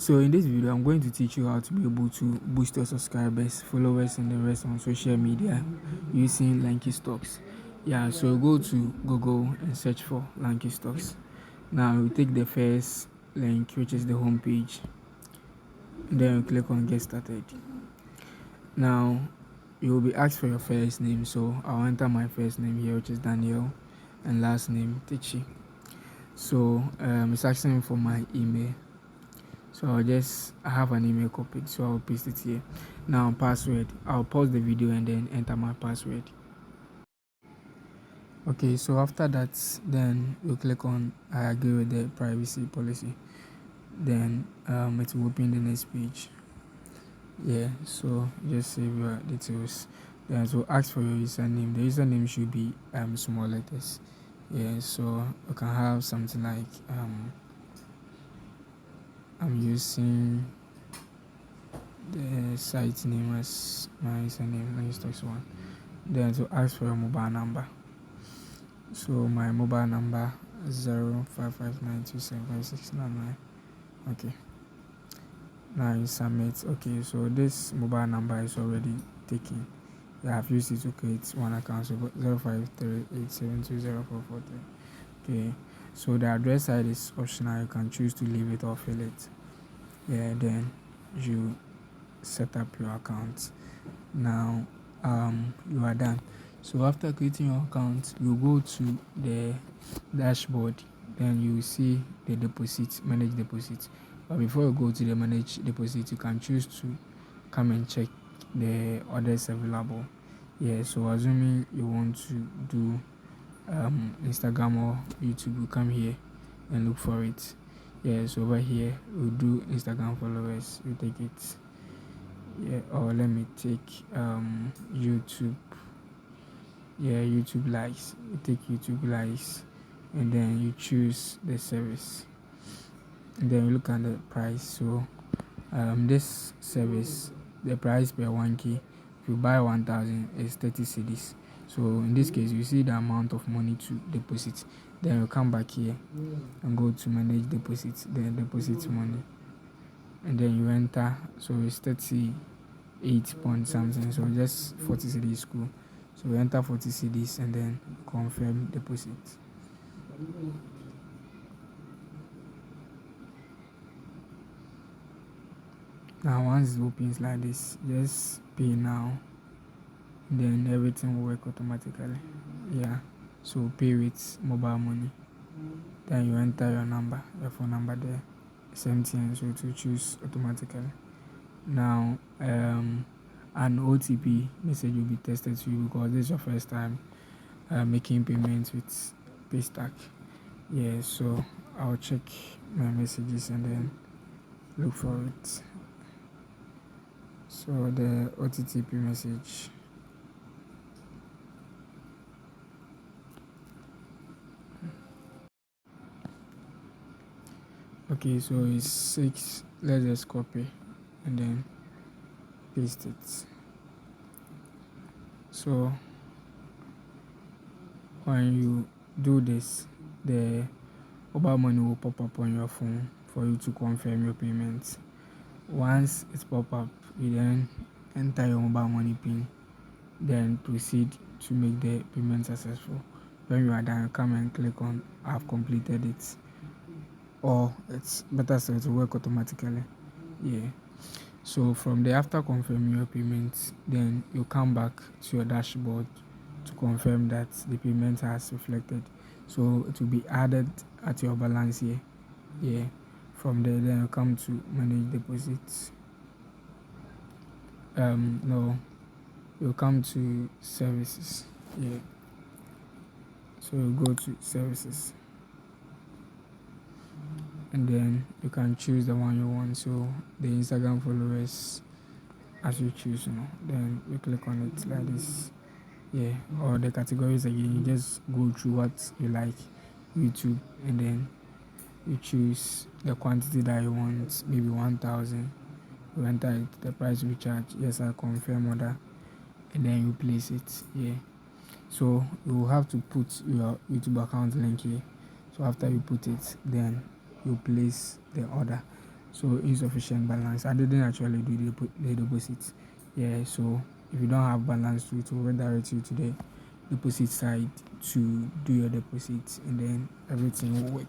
So in this video, I'm going to teach you how to be able to boost your subscribers, followers, and the rest on social media using Lankystocks. Yeah, so go to Google and search for Lankystocks. Now you take the first link, which is the home page. Then you click on Get Started. Now you will be asked for your first name, so I'll enter my first name here, which is Daniel, and last name Tichi. So it's asking for my email. So I have an email copied, so I'll paste it here. Now password, I'll pause the video and then enter my password. Okay, so after that, then you click on I agree with the privacy policy. Then it will open the next page. Yeah, so just save your details. Then it will ask for your username. The username should be small letters. Yeah, so you can have something like I'm using the site name as my username, Lankystocks 1. Then to ask for your mobile number. So my mobile number is 0559275699. Okay. Now you submit. Okay, so this mobile number is already taken. I have used it to create one account, so 0538720443. Okay, so the address side is optional. You can choose to leave it or fill it. Yeah, then you set up your account. Now you are done. So after creating your account, you go to the dashboard. Then you see the deposit, manage deposit. But before you go to the manage deposit, you can choose to come and check the orders available. Yeah, so assuming you want to do Instagram or YouTube, you come here and look for it. Yeah, so over here we'll do Instagram followers. You take it. Yeah, or let me take YouTube. Yeah, YouTube likes. You take YouTube likes, and then you choose the service, and then you look at the price. So this service, the price per 1k, if you buy 1000 is 30 cedis. So in this case, you see the amount of money to deposit. Then you come back here and go to manage deposit, then deposit money, and then you enter. So it's 38 point something, so just 40 cedis cool. So you enter 40 cedis and then confirm deposit. Now once it opens like this, just pay now, then everything will work automatically. Yeah, so pay with mobile money. Then you enter your number, your phone number there, same thing, so to choose automatically. Now an OTP message will be tested to you because this is your first time making payments with Paystack. Yeah, so I'll check my messages and then look for it. So the OTP message. Okay, so it's 6. Let's just copy and then paste it. So when you do this, the mobile money will pop up on your phone for you to confirm your payment. Once it's pop up, you then enter your mobile money pin, then proceed to make the payment successful. When you are done, come and click on I've completed it, or it's better so it will work automatically. Yeah, so from there, after confirming your payment, then you come back to your dashboard to confirm that the payment has reflected, so it will be added at your balance here. Yeah, from there then you come to manage deposits. No, you come to services. Yeah, so you go to services, and then you can choose the one you want. So the Instagram followers, as you choose, then you click on it like this. Yeah, or the categories again, you just go through what you like. YouTube, and then you choose the quantity that you want, maybe 1000. You enter it, the price we charge. Yes, I confirm order, and then you place it. Yeah, so you will have to put your YouTube account link here. So after you put it, then you place the order. So insufficient balance. I didn't actually do the deposit. Yeah, so if you don't have balance, it will redirect you to the deposit side to do your deposit, and then everything will work.